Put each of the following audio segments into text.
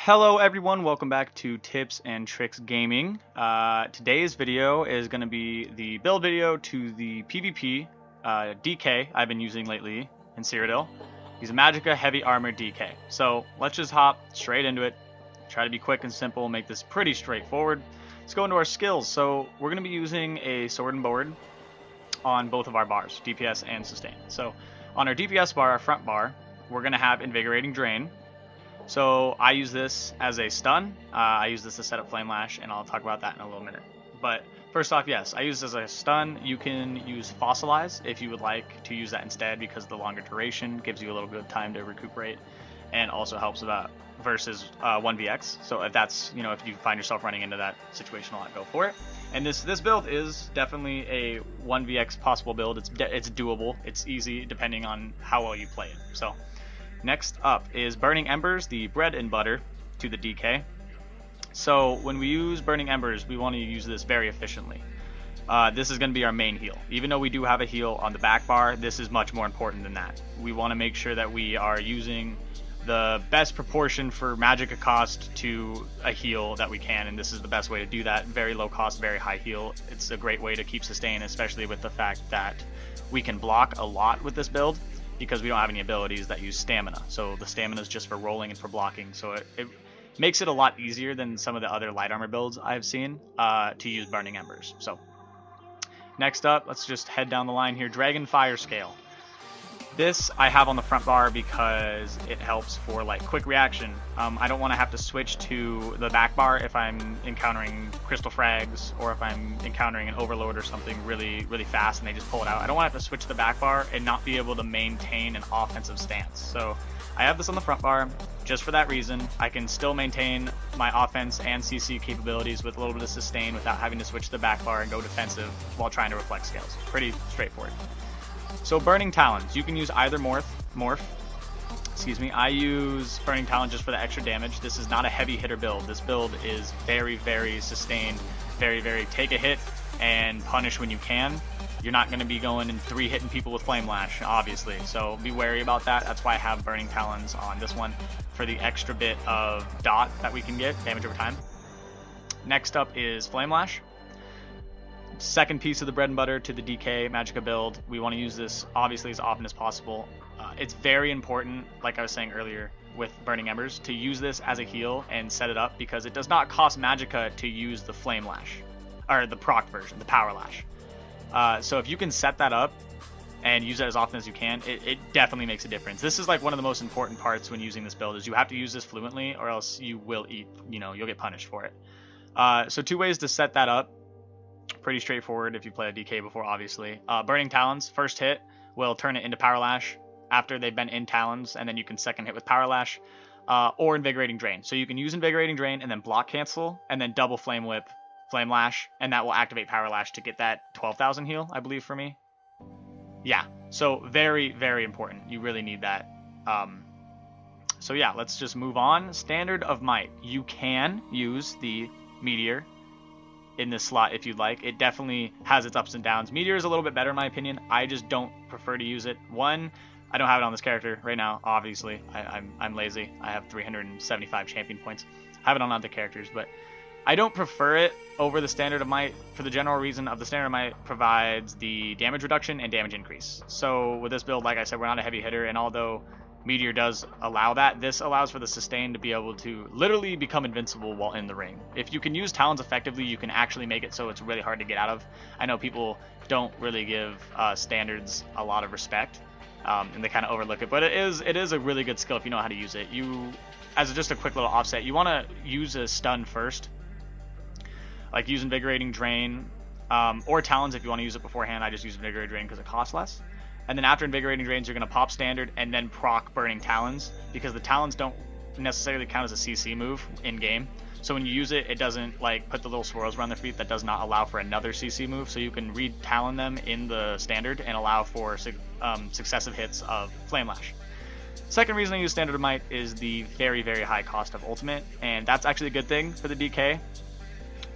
Hello everyone, welcome back to Tips and Tricks Gaming. Today's video is going to be the build video to the PvP DK I've been using lately in Cyrodiil. He's a Magicka heavy armor DK. So let's just hop straight into it, try to be quick and simple, make this pretty straightforward. Let's go into our skills. So we're going to be using a sword and board on both of our bars, DPS and sustain. So on our DPS bar, our front bar, we're going to have Invigorating Drain. So I use this as a stun, I use this to set up Flame Lash, and I'll talk about that in a little minute. But first off, yes, I use this as a stun. You can use Fossilize if you would like to use that instead, because the longer duration gives you a little bit of time to recuperate, and also helps about versus 1vx. So if that's, if you find yourself running into that situation a lot, go for it. And this build is definitely a 1vx possible build. It's doable, it's easy depending on how well you play it. So next up is Burning Embers, the bread and butter to the DK. So when we use Burning Embers, we want to use this very efficiently. This is going to be our main heal. Even though we do have a heal on the back bar, this is much more important than that. We want to make sure that we are using the best proportion for Magicka cost to a heal that we can, and this is the best way to do that. Very low cost, very high heal. It's a great way to keep sustain, especially with the fact that we can block a lot with this build, because we don't have any abilities that use stamina. So the stamina is just for rolling and for blocking. So it makes it a lot easier than some of the other light armor builds I've seen to use Burning Embers. So next up, let's just head down the line here. Dragon Fire Scale. This I have on the front bar because it helps for like quick reaction. I don't want to have to switch to the back bar if I'm encountering crystal frags, or if I'm encountering an overlord or something really fast and they just pull it out. I don't want to have to switch to the back bar and not be able to maintain an offensive stance. So I have this on the front bar just for that reason. I can still maintain my offense and CC capabilities with a little bit of sustain without having to switch to the back bar and go defensive while trying to reflect scales. Pretty straightforward. So Burning Talons, you can use either morph. Excuse me, I use Burning Talon just for the extra damage. This is not a heavy hitter build. This build is very sustained, very take a hit and punish when you can. You're not going to be going and 3-hitting people with Flame Lash, obviously, so be wary about that. That's why I have Burning Talons on this one for the extra bit of dot that we can get, damage over time. Next up is Flame Lash. Second piece of the bread and butter to the DK Magicka build. We want to use this obviously as often as possible. It's very important, like I was saying earlier with Burning Embers, to use this as a heal and set it up, because it does not cost Magicka to use the Flame Lash, or the proc version, the Power Lash. So if you can set that up and use it as often as you can, it definitely makes a difference. This is like one of the most important parts when using this build, is you have to use this fluently or else you will you'll get punished for it. So two ways to set that up. Pretty straightforward if you play a DK before, obviously. Burning Talons, first hit will turn it into Power Lash after they've been in Talons, and then you can second hit with Power Lash, or Invigorating Drain. So you can use Invigorating Drain and then block cancel, and then double Flame Whip, Flame Lash, and that will activate Power Lash to get that 12,000 heal, I believe, for me. Yeah, so very important. You really need that. So yeah, let's just move on. Standard of Might. You can use the Meteor in this slot if you'd like. It definitely has its ups and downs. Meteor is a little bit better in my opinion. I just don't prefer to use it. One, I don't have it on this character right now, obviously. I'm lazy. I have 375 champion points. I have it on other characters, but I don't prefer it over the Standard of Might for the general reason of the Standard of Might provides the damage reduction and damage increase. So with this build, like I said, we're not a heavy hitter, and although Meteor does allow that, this allows for the sustain to be able to literally become invincible while in the ring. If you can use Talons effectively, you can actually make it so it's really hard to get out of. I know people don't really give standards a lot of respect, and they kind of overlook it, but it is a really good skill if you know how to use it. You, as just a quick little offset, you want to use a stun first, like use Invigorating Drain, or Talons if you want to use it beforehand. I just use Invigorating Drain because it costs less. And then after Invigorating Drains, you're going to pop Standard and then proc Burning Talons, because the Talons don't necessarily count as a CC move in-game. So when you use it, it doesn't like put the little swirls around their feet. That does not allow for another CC move. So you can re-Talon them in the Standard and allow for successive hits of Flame Lash. Second reason I use Standard of Might is the very high cost of Ultimate. And that's actually a good thing for the DK.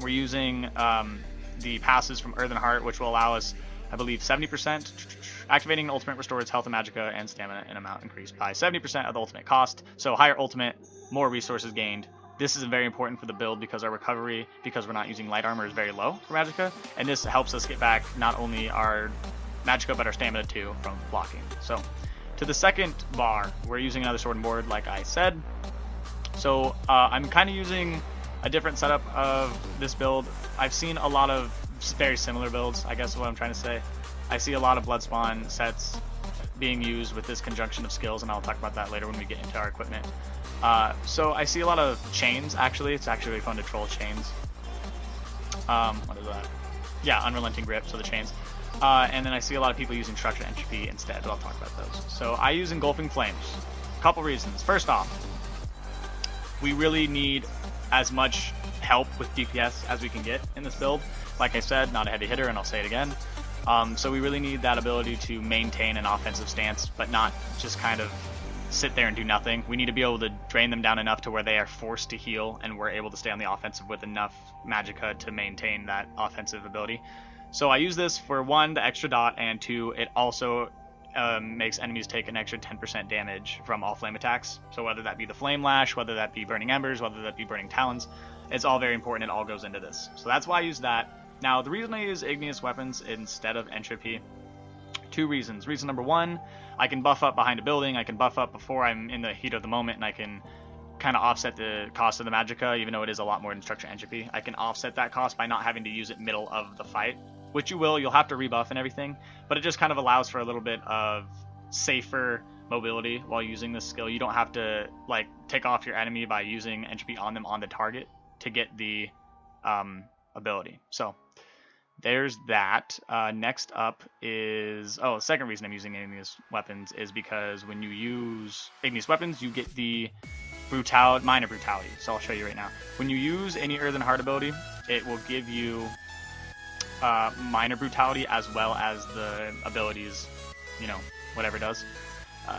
We're using the passes from Earthen Heart, which will allow us, I believe, 70%. Activating an ultimate restores health and magicka and stamina in amount increased by 70% of the ultimate cost. So higher ultimate more resources gained. This is very important for the build because our recovery, because we're not using light armor, is very low for Magicka, and this helps us get back not only our Magicka but our stamina too from blocking. So to the second bar, we're using another sword and board like I said. So I'm kind of using a different setup of this build. I've seen a lot of very similar builds, I guess is what I'm trying to say. I see a lot of blood spawn sets being used with this conjunction of skills, and I'll talk about that later when we get into our equipment. So I see a lot of chains, actually. It's actually really fun to troll chains. What is that? Yeah, unrelenting grip, so the chains. And then I see a lot of people using structure entropy instead, but I'll talk about those. So I use engulfing flames. Couple reasons. First off, we really need as much help with DPS as we can get in this build. Like I said, not a heavy hitter, and I'll say it again. So we really need that ability to maintain an offensive stance, but not just kind of sit there and do nothing. We need to be able to drain them down enough to where they are forced to heal, and we're able to stay on the offensive with enough Magicka to maintain that offensive ability. So I use this for 1, the extra dot, and 2, it also makes enemies take an extra 10% damage from all flame attacks. So whether that be the flame lash, whether that be burning embers, whether that be burning talons, it's all very important. It all goes into this. So that's why I use that. Now, the reason I use igneous weapons instead of entropy, 2 reasons. Reason number 1, I can buff up behind a building, I can buff up before I'm in the heat of the moment, and I can kind of offset the cost of the Magicka, even though it is a lot more than structure entropy. I can offset that cost by not having to use it middle of the fight, which you'll have to rebuff and everything, but it just kind of allows for a little bit of safer mobility while using this skill. You don't have to like take off your enemy by using entropy on them on the target to get the ability. So there's that. Next up is, the second reason I'm using igneous weapons is because when you use igneous weapons, you get the minor brutality. So I'll show you right now. When you use any Earthen Heart ability, it will give you minor brutality as well as the abilities, whatever it does.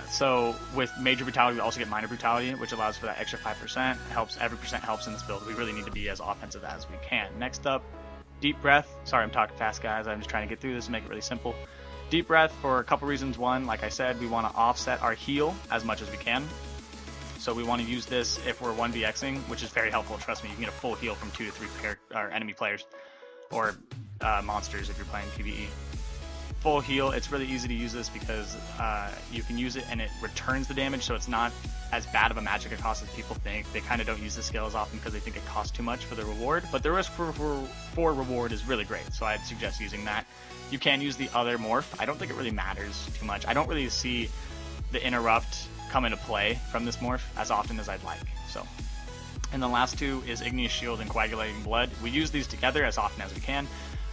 So with major brutality, we also get minor brutality, which allows for that extra 5%. Every percent helps in this build. We really need to be as offensive as we can. Next up, deep breath. Sorry, I'm talking fast, guys. I'm just trying to get through this and make it really simple. Deep breath for a couple reasons. 1, like I said, we want to offset our heal as much as we can. So we want to use this if we're 1vxing, which is very helpful. Trust me, you can get a full heal from 2 to 3 enemy players or monsters if you're playing PvE. Full heal, it's really easy to use this because you can use it and it returns the damage, so it's not as bad of a Magicka cost as people think. They kind of don't use the skill as often because they think it costs too much for the reward, but the risk for reward is really great, so I'd suggest using that. You can use the other morph. I don't think it really matters too much. I don't really see the interrupt come into play from this morph as often as I'd like. So, and the last 2 is Igneous Shield and Coagulating Blood. We use these together as often as we can.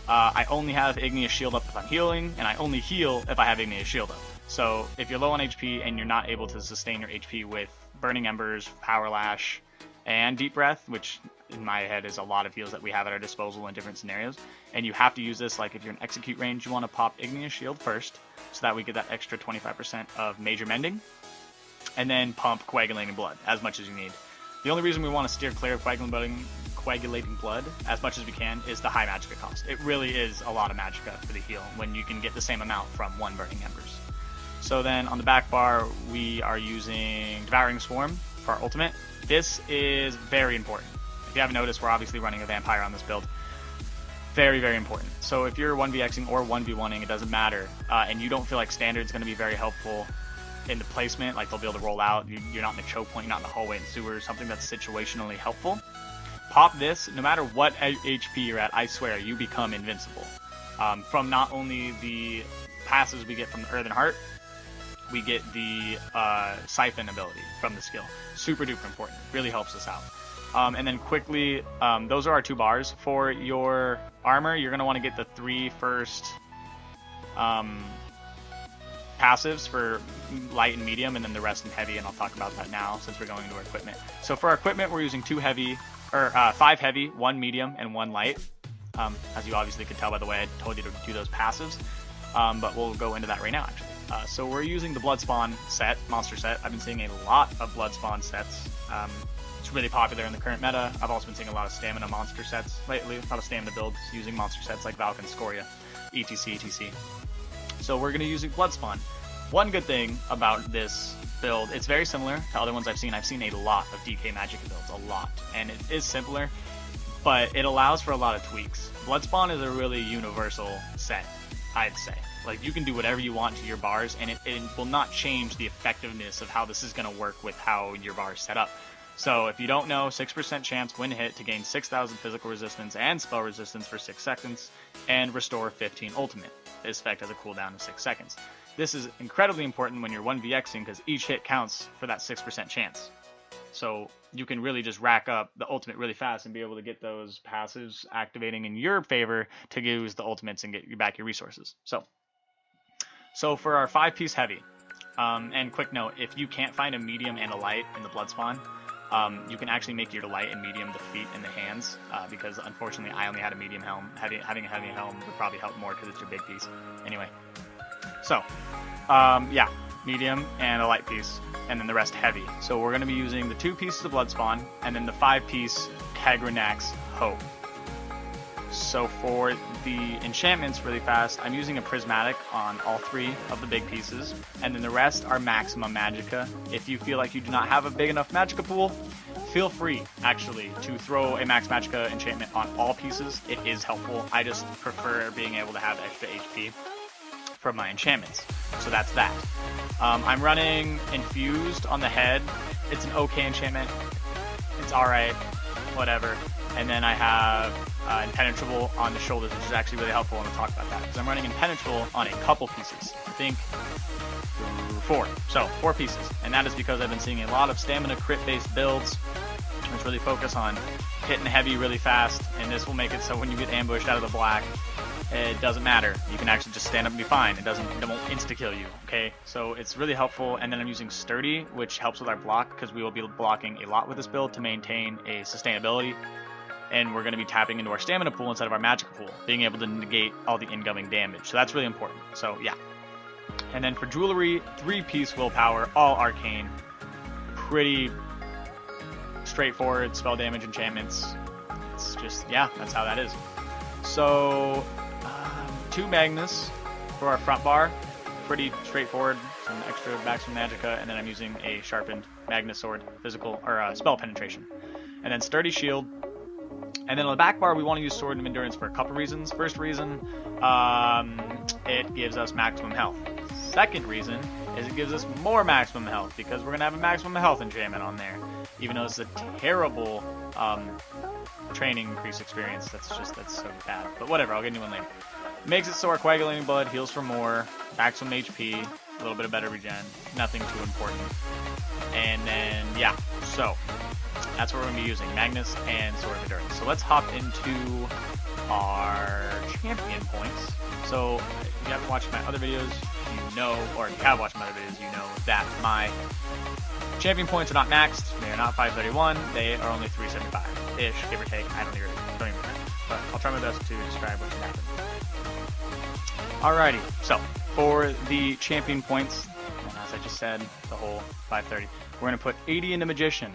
I only have Igneous Shield up if I'm healing, and I only heal if I have Igneous Shield up. So if you're low on HP and you're not able to sustain your HP with Burning Embers, Power Lash, and Deep Breath, which in my head is a lot of heals that we have at our disposal in different scenarios, and you have to use this, like if you're in execute range, you want to pop Igneous Shield first, so that we get that extra 25% of Major Mending, and then pump Coagulating Blood as much as you need. The only reason we want to steer clear of Coagulating Blood as much as we can is the high Magicka cost. It really is a lot of Magicka for the heal when you can get the same amount from 1 Burning Embers. So then on the back bar, we are using Devouring Swarm for our ultimate. This is very important. If you haven't noticed, we're obviously running a vampire on this build. Very, very important. So if you're 1vxing or 1v1ing, it doesn't matter, and you don't feel like standard's going to be very helpful in the placement, like they'll be able to roll out, you're not in a choke point, you're not in the hallway and sewer, something that's situationally helpful. Pop this, no matter what HP you're at, I swear, you become invincible. From not only the passes we get from the Earthen Heart, we get the Siphon ability from the skill. Super duper important, really helps us out. And then quickly, those are our 2 bars. For your armor, you're going to want to get the 3 first passives for light and medium, and then the rest in heavy, and I'll talk about that now since we're going into our equipment. So for our equipment, we're using 5 heavy, 1 medium, and 1 light. As you obviously could tell by the way I told you to do those passives, but we'll go into that right now actually. So we're using the Bloodspawn set, monster set. I've been seeing a lot of Bloodspawn sets. It's really popular in the current meta. I've also been seeing a lot of stamina monster sets lately, a lot of stamina builds using monster sets like Valk and Scoria, etc, etc. So we're going to use Bloodspawn. One good thing about this build, it's very similar to other ones I've seen. I've seen a lot of DK Magicka builds, a lot, and it is simpler, but it allows for a lot of tweaks. Bloodspawn is a really universal set, I'd say. Like, you can do whatever you want to your bars, and it will not change the effectiveness of how this is going to work with how your bar is set up. So if you don't know, 6% chance when hit to gain 6,000 physical resistance and spell resistance for 6 seconds, and restore 15 ultimate. This effect has a cooldown of 6 seconds. This is incredibly important when you're 1vxing because each hit counts for that 6% chance. So you can really just rack up the ultimate really fast and be able to get those passives activating in your favor to use the ultimates and get you back your resources. So for our 5-piece heavy, and quick note, if you can't find a medium and a light in the Bloodspawn, you can actually make your light and medium the feet and the hands, because unfortunately I only had a medium helm. Having a heavy helm would probably help more because it's your big piece. Anyway, so yeah, medium and a light piece, and then the rest heavy. So we're going to be using the 2 pieces of Bloodspawn and then the 5-piece Kagranax Hope. So for the enchantments really fast, I'm using a prismatic on all 3 of the big pieces, and then the rest are maximum Magicka. If you feel like you do not have a big enough Magicka pool, feel free actually to throw a max Magicka enchantment on all pieces. It is helpful. I just prefer being able to have extra HP for my enchantments. So that's that. I'm running Infused on the head. It's an okay enchantment. It's alright, whatever. And then I have Impenetrable on the shoulders, which is actually really helpful when we talk about that, because I'm running Impenetrable on a couple pieces. I think 4. So 4 pieces, and that is because I've been seeing a lot of stamina crit-based builds, which really focus on hitting heavy really fast, and this will make it so when you get ambushed out of the black, it doesn't matter. You can actually just stand up and be fine. It won't insta-kill you, okay? So it's really helpful. And then I'm using Sturdy, which helps with our block, because we will be blocking a lot with this build to maintain a sustainability. And we're going to be tapping into our stamina pool instead of our Magicka pool, being able to negate all the incoming damage. So that's really important. So yeah. And then for jewelry, 3-piece willpower, all arcane. Pretty straightforward spell damage enchantments. It's just, yeah, that's how that is. So 2 Magnus for our front bar. Pretty straightforward. Some extra maximum Magicka, and then I'm using a sharpened Magnus sword, physical or spell penetration. And then sturdy shield. And then on the back bar, we want to use Sword of Endurance for a couple reasons. First reason, it gives us maximum health. Second reason is it gives us more maximum health, because we're going to have a maximum health enchantment on there. Even though it's a terrible training increase experience. That's so bad. But whatever, I'll get a new one later. Makes it so our Coagulating Blood heals for more, maximum HP, a little bit of better regen, nothing too important. And then, yeah, so that's what we're going to be using, Magnus and Sword of Endurance. So let's hop into our champion points. So if you haven't watched my other videos, you know, or if you have watched my other videos, you know that my champion points are not maxed. They are not 531. They are only 375-ish, give or take. I don't even remember. But I'll try my best to describe what should happen. Alrighty, so for the champion points, and as I just said, the whole 530, we're going to put 80 into Magician.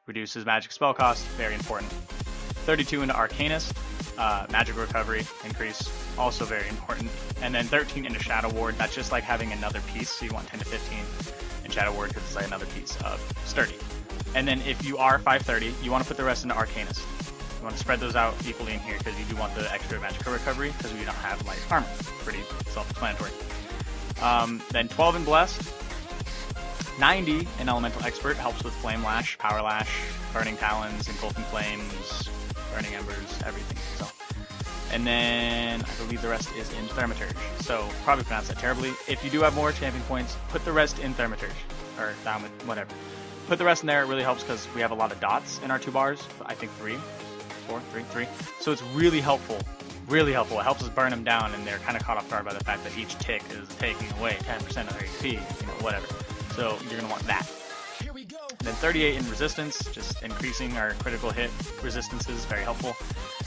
Reduces magic spell cost, very important. 32 into Arcanist, magic recovery increase, also very important. And then 13 into Shadow Ward, that's just like having another piece, so you want 10 to 15 in Shadow Ward because it's like another piece of Sturdy. And then if you are 530, you want to put the rest into Arcanist. You want to spread those out equally in here because you do want the extra magic recovery because we don't have light armor. Pretty self-explanatory. Then 12 in Blessed. 90 in Elemental Expert, helps with Flame Lash, Power Lash, Burning Talons, Engulfing Flames, Burning Embers, everything. So, and then I believe the rest is in Thaumaturge. So probably pronounced that terribly. If you do have more champion points, put the rest in Thaumaturge, or whatever. Put the rest in there. It really helps because we have a lot of dots in our 2 bars. I think 3. So it's really helpful. Really helpful. It helps us burn them down, and they're kind of caught off guard by the fact that each tick is taking away 10% of their HP. Whatever. So you're going to want that. And then 38 in resistance, just increasing our critical hit resistances, very helpful.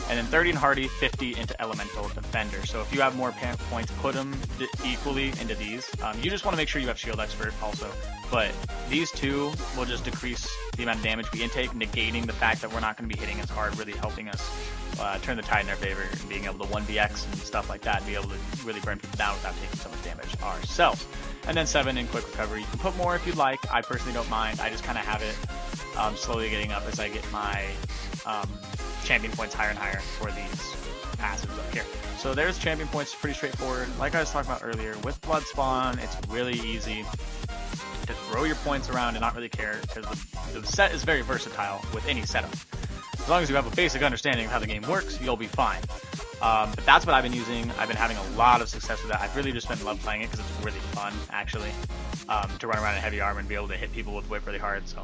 And then 30 in hardy, 50 into elemental defender. So if you have more points, put them equally into these. You just want to make sure you have shield expert also. But these two will just decrease the amount of damage we intake, negating the fact that we're not going to be hitting as hard, really helping us turn the tide in our favor and being able to 1vx and stuff like that, and be able to really burn people down without taking so much damage ourselves. And then 7 in quick recovery. You can put more if you'd like. I personally don't mind. I just kind of have it slowly getting up as I get my champion points higher and higher for these passives up here. So there's champion points, pretty straightforward. Like I was talking about earlier, with blood spawn, it's really easy to throw your points around and not really care, because the set is very versatile with any setup. As long as you have a basic understanding of how the game works, you'll be fine. But that's what I've been using. I've been having a lot of success with that. I've really just been love playing it because it's really fun, actually, to run around in heavy armor and be able to hit people with whip really hard. So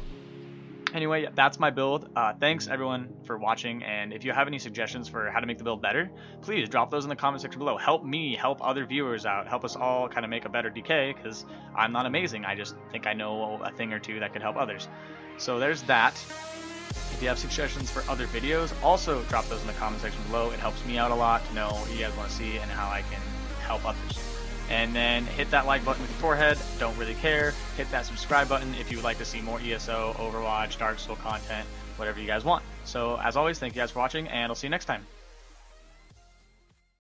anyway, that's my build. Thanks everyone for watching, and if you have any suggestions for how to make the build better, please drop those in the comment section below. Help me help other viewers out, help us all kind of make a better DK, because I'm not amazing. I just think I know a thing or two that could help others. So there's that. If you have suggestions for other videos, also drop those in the comment section below. It helps me out a lot to know what you guys want to see and how I can help others. And then hit that like button with your forehead, don't really care. Hit that subscribe button if you would like to see more ESO, Overwatch, Dark Soul content, whatever you guys want. So as always, thank you guys for watching, and I'll see you next time.